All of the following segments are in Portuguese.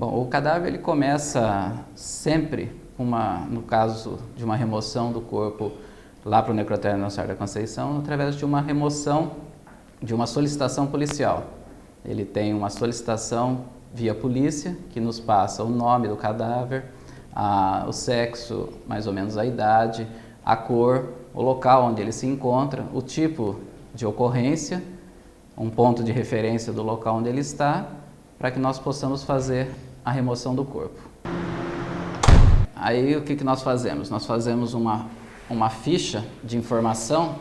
Bom, o cadáver ele começa sempre, no caso de uma remoção do corpo lá para o necrotério Nossa Senhora da Conceição, através de uma remoção, de uma solicitação policial. Ele tem uma solicitação via polícia, que nos passa o nome do cadáver, o sexo, mais ou menos a idade, a cor, o local onde ele se encontra, o tipo de ocorrência, um ponto de referência do local onde ele está, para que nós possamos fazer a remoção do corpo. Aí o que nós fazemos? Nós fazemos uma ficha de informação,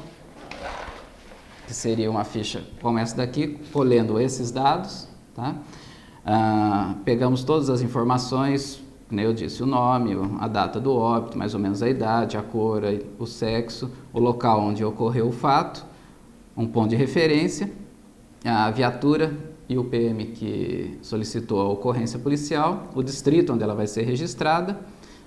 que seria uma ficha como essa daqui, colhendo esses dados, tá? Pegamos todas as informações, como eu disse, o nome, a data do óbito, mais ou menos a idade, a cor, o sexo, o local onde ocorreu o fato, um ponto de referência, a viatura e o PM que solicitou a ocorrência policial, o distrito onde ela vai ser registrada.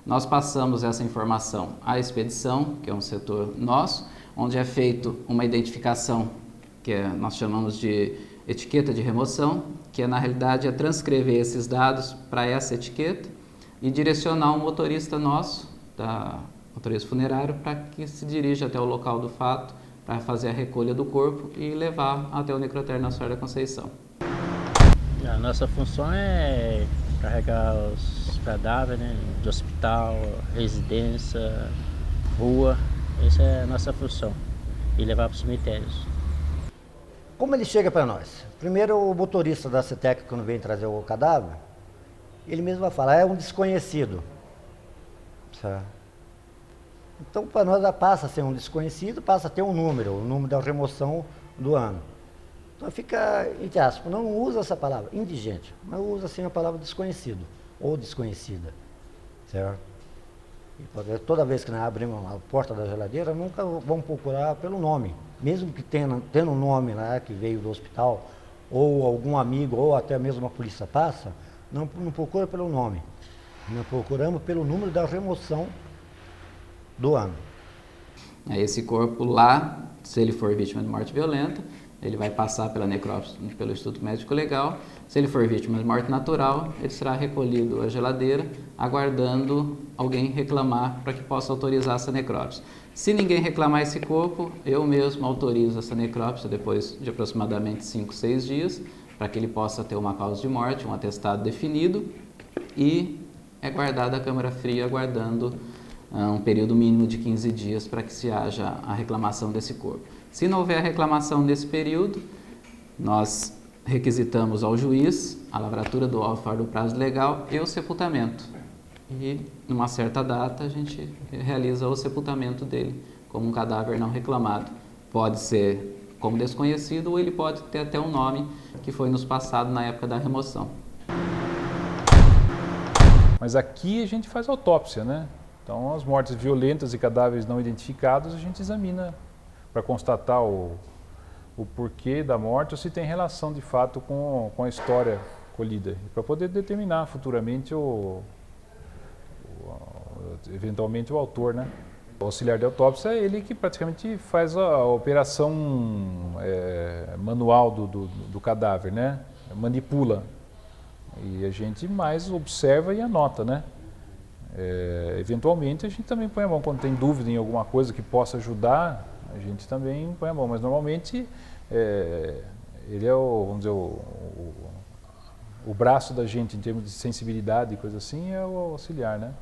Nós passamos essa informação à expedição, que é um setor nosso, onde é feito uma identificação, que nós chamamos de etiqueta de remoção, que na realidade é transcrever esses dados para essa etiqueta e direcionar um motorista nosso, motorista funerário, para que se dirija até o local do fato, para fazer a recolha do corpo e levar até o necrotério Nossa Senhora da Conceição. A nossa função é carregar os cadáveres, né, de hospital, residência, rua. Essa é a nossa função, e levar para os cemitérios. Como ele chega para nós? Primeiro, o motorista da CETEC, quando vem trazer o cadáver, ele mesmo vai falar, é um desconhecido. Certo? Então, para nós, passa a ser um desconhecido, passa a ter um número, o número da remoção do ano. Então, fica, entre aspas, não usa essa palavra, indigente, mas usa assim a palavra desconhecido, ou desconhecida. Certo? E toda vez que nós abrimos a porta da geladeira, nunca vamos procurar pelo nome. Mesmo que tendo um nome lá que veio do hospital, ou algum amigo, ou até mesmo a polícia passa, não procura pelo nome. Nós procuramos pelo número da remoção do ano. Esse corpo lá, se ele for vítima de morte violenta, ele vai passar pela necrópsia pelo Instituto Médico Legal. Se ele for vítima de morte natural, ele será recolhido à geladeira, aguardando alguém reclamar para que possa autorizar essa necrópsia. Se ninguém reclamar esse corpo, eu mesmo autorizo essa necrópsia depois de aproximadamente 5, 6 dias, para que ele possa ter uma causa de morte, um atestado definido, e é guardado a câmara fria, aguardando um período mínimo de 15 dias para que se haja a reclamação desse corpo. Se não houver a reclamação nesse período, nós requisitamos ao juiz a lavratura do óbito fora do prazo legal e o sepultamento. E, numa certa data, a gente realiza o sepultamento dele como um cadáver não reclamado. Pode ser como desconhecido ou ele pode ter até um nome que foi nos passado na época da remoção. Mas aqui a gente faz autópsia, né? Então, as mortes violentas e cadáveres não identificados, a gente examina para constatar o porquê da morte ou se tem relação de fato com a história colhida, para poder determinar futuramente eventualmente o autor, né? O auxiliar de autópsia é ele que praticamente faz a operação manual do cadáver, né? Manipula. E a gente mais observa e anota, né? Eventualmente a gente também põe a mão quando tem dúvida em alguma coisa que possa ajudar, a gente também põe a mão, mas normalmente ele é vamos dizer, o braço da gente em termos de sensibilidade e coisa assim é o auxiliar, né?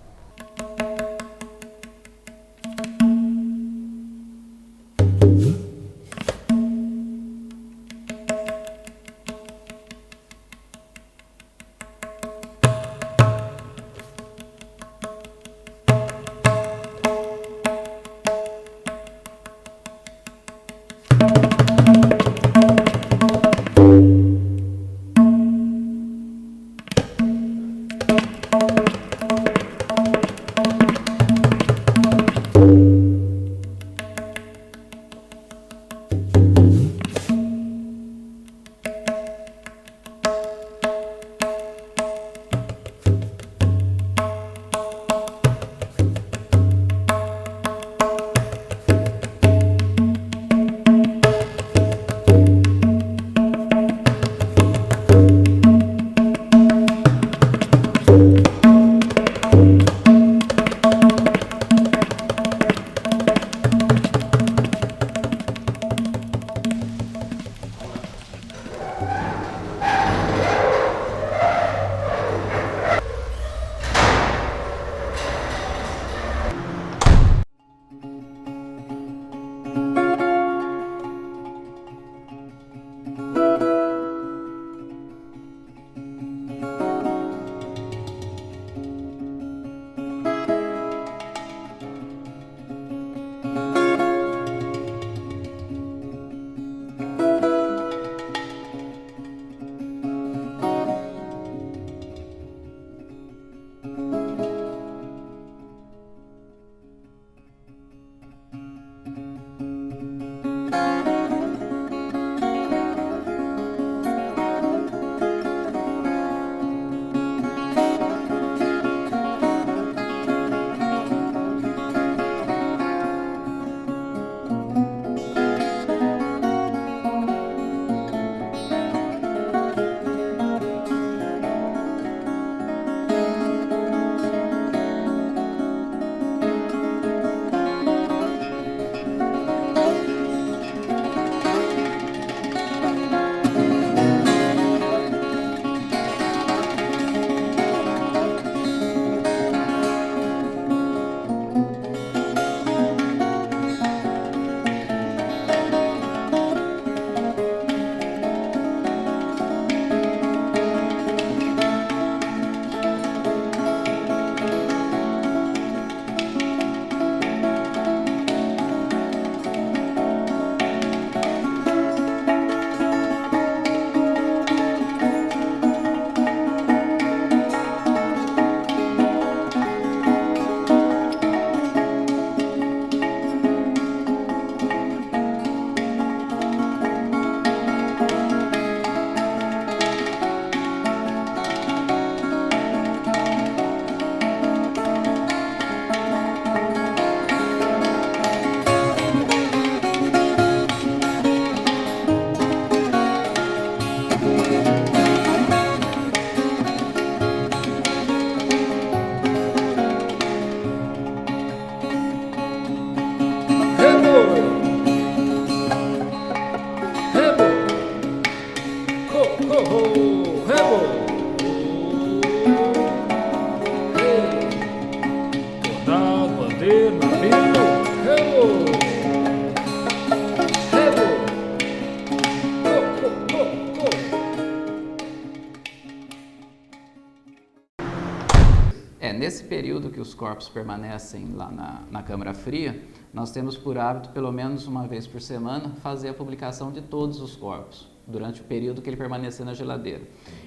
Nesse período que os corpos permanecem lá na câmara fria, nós temos por hábito, pelo menos uma vez por semana, fazer a publicação de todos os corpos, durante o período que ele permanecer na geladeira.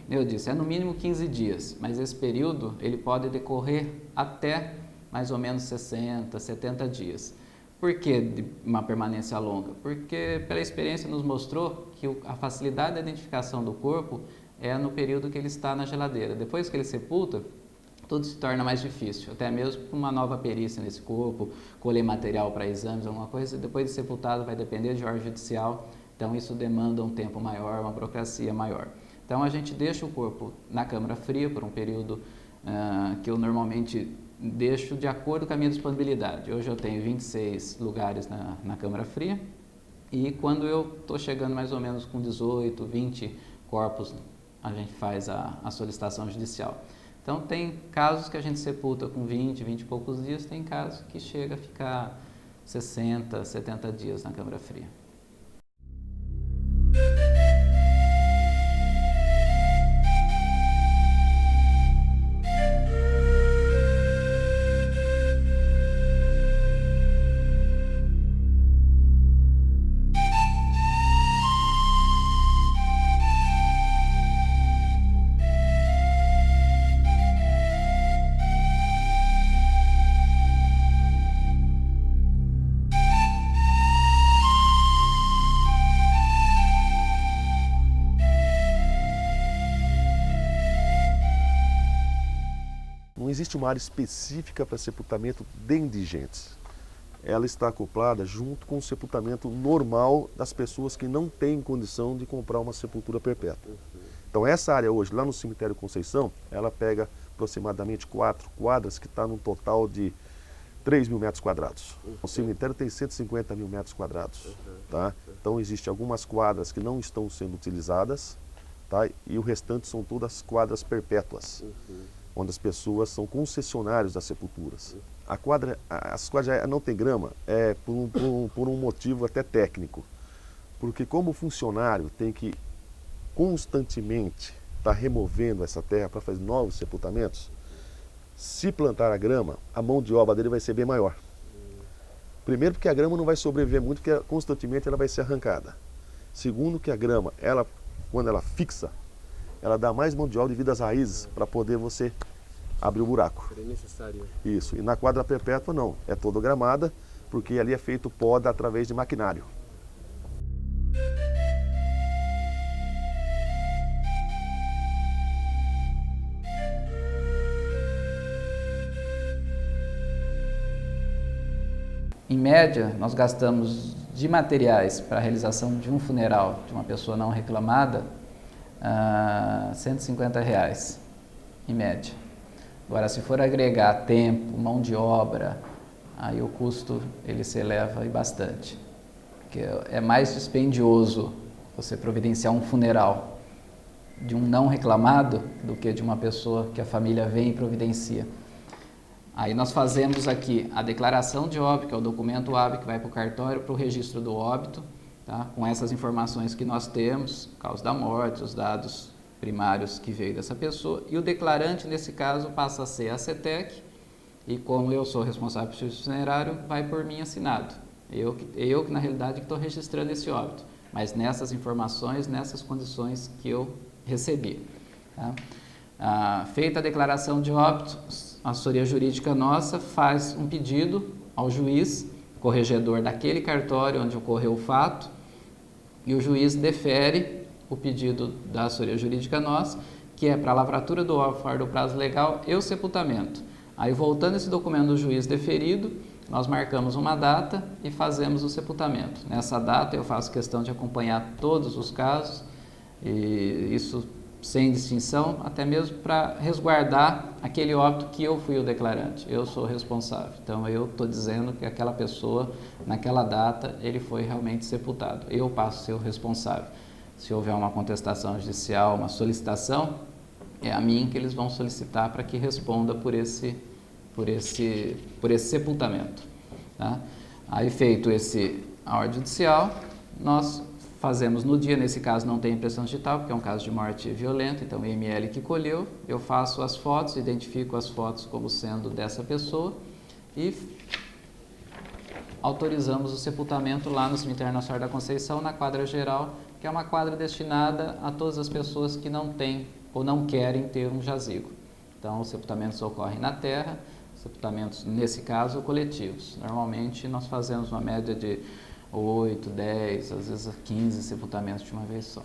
Eu disse, é no mínimo 15 dias, mas esse período ele pode decorrer até mais ou menos 60, 70 dias. Por que uma permanência longa? Porque pela experiência nos mostrou que a facilidade da identificação do corpo é no período que ele está na geladeira. Depois que ele sepulta, tudo se torna mais difícil, até mesmo uma nova perícia nesse corpo, colher material para exames, alguma coisa, depois de sepultado vai depender de ordem judicial, então isso demanda um tempo maior, uma burocracia maior. Então a gente deixa o corpo na câmara fria por um período que eu normalmente deixo de acordo com a minha disponibilidade. Hoje eu tenho 26 lugares na câmara fria e quando eu estou chegando mais ou menos com 18, 20 corpos, a gente faz a solicitação judicial. Então, tem casos que a gente sepulta com 20 e poucos dias, tem casos que chega a ficar 60, 70 dias na câmara fria. Não existe uma área específica para sepultamento de indigentes. Ela está acoplada junto com o sepultamento normal das pessoas que não têm condição de comprar uma sepultura perpétua. Então essa área hoje, lá no cemitério Conceição, ela pega aproximadamente 4 quadras, que está num total de 3 mil metros quadrados. O cemitério tem 150 mil metros quadrados. Tá? Então existem algumas quadras que não estão sendo utilizadas, tá? E o restante são todas quadras perpétuas, onde as pessoas são concessionários das sepulturas. As quadras não tem grama por um motivo até técnico, porque como o funcionário tem que constantemente estar removendo essa terra para fazer novos sepultamentos, se plantar a grama, a mão de obra dele vai ser bem maior. Primeiro, porque a grama não vai sobreviver muito, porque constantemente ela vai ser arrancada. Segundo, que a grama, quando ela fixa, ela dá mais mão de obra devido às raízes para poder você abrir o buraco. É necessário. Isso. E na quadra perpétua não, é toda gramada, porque ali é feito poda através de maquinário. Em média, nós gastamos de materiais para a realização de um funeral de uma pessoa não reclamada, R$150, em média. Agora, se for agregar tempo, mão de obra, aí o custo ele se eleva e bastante. Porque é mais dispendioso você providenciar um funeral de um não reclamado do que de uma pessoa que a família vem e providencia. Aí nós fazemos aqui a declaração de óbito, que é o documento hábil que vai para o cartório, para o registro do óbito, tá? Com essas informações que nós temos, causa da morte, os dados primários que veio dessa pessoa, e o declarante, nesse caso, passa a ser a CETEC, e como eu sou responsável pelo serviço funerário, vai por mim assinado. Eu que na realidade, estou registrando esse óbito, mas nessas informações, nessas condições que eu recebi. Tá? Feita a declaração de óbito, a assessoria jurídica nossa faz um pedido ao juiz, corregedor daquele cartório onde ocorreu o fato, e o juiz defere o pedido da assessoria jurídica nossa, que é para a lavratura do óbito fora do prazo legal e o sepultamento. Aí, voltando esse documento do juiz deferido, nós marcamos uma data e fazemos o sepultamento. Nessa data eu faço questão de acompanhar todos os casos, e isso sem distinção, até mesmo para resguardar aquele óbito que eu fui o declarante, eu sou o responsável. Então eu estou dizendo que aquela pessoa, naquela data, ele foi realmente sepultado. Eu passo a ser o responsável. Se houver uma contestação judicial, uma solicitação, é a mim que eles vão solicitar para que responda por por esse sepultamento. Tá? Aí feito a ordem judicial, nós fazemos no dia, nesse caso não tem impressão digital, porque é um caso de morte violenta, então o IML que colheu, eu faço as fotos, identifico as fotos como sendo dessa pessoa e autorizamos o sepultamento lá no cemitério Nossa Senhora da Conceição, na quadra geral, que é uma quadra destinada a todas as pessoas que não têm ou não querem ter um jazigo. Então, os sepultamentos ocorrem na terra, sepultamentos, nesse caso, coletivos. Normalmente, nós fazemos uma média de 8, 10, às vezes 15 sepultamentos de uma vez só.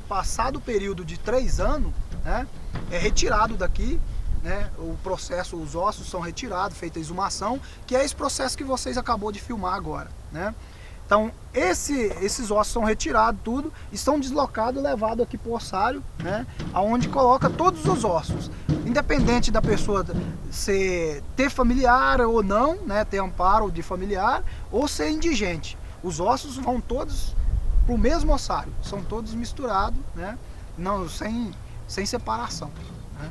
Passado o período de 3 anos, né, é retirado daqui, né, o processo, os ossos são retirados, feita a exumação, que é esse processo que vocês acabou de filmar agora, né. Então, esses ossos são retirados, tudo, estão deslocados, levados aqui para o ossário, né, onde coloca todos os ossos, independente da pessoa ter familiar ou não, né, ter amparo de familiar, ou ser indigente. Os ossos vão todos para o mesmo ossário, são todos misturados, né, não, sem separação. Né.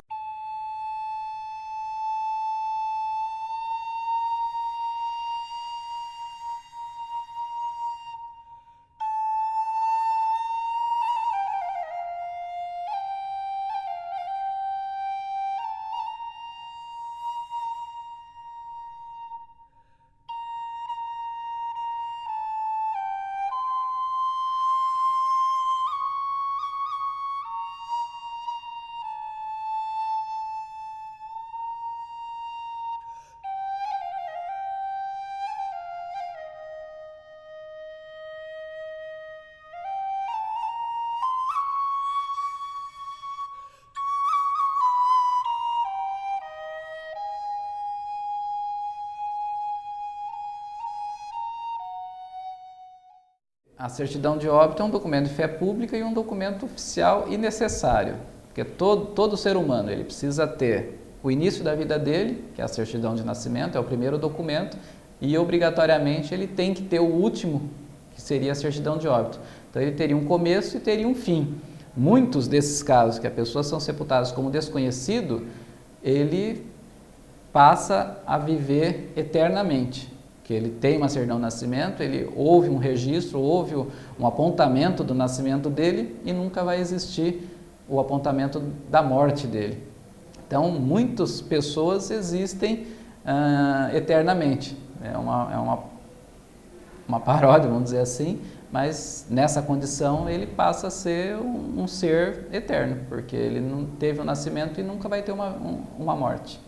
A certidão de óbito é um documento de fé pública e um documento oficial e necessário, porque todo ser humano ele precisa ter o início da vida dele, que é a certidão de nascimento, é o primeiro documento, e obrigatoriamente ele tem que ter o último, que seria a certidão de óbito. Então ele teria um começo e teria um fim. Muitos desses casos que as pessoas são sepultadas como desconhecido, ele passa a viver eternamente. Que ele tem uma certidão de nascimento, ele houve um registro, houve um apontamento do nascimento dele e nunca vai existir o apontamento da morte dele. Então, muitas pessoas existem eternamente. É uma paródia, vamos dizer assim, mas nessa condição ele passa a ser um ser eterno, porque ele não teve um nascimento e nunca vai ter uma morte.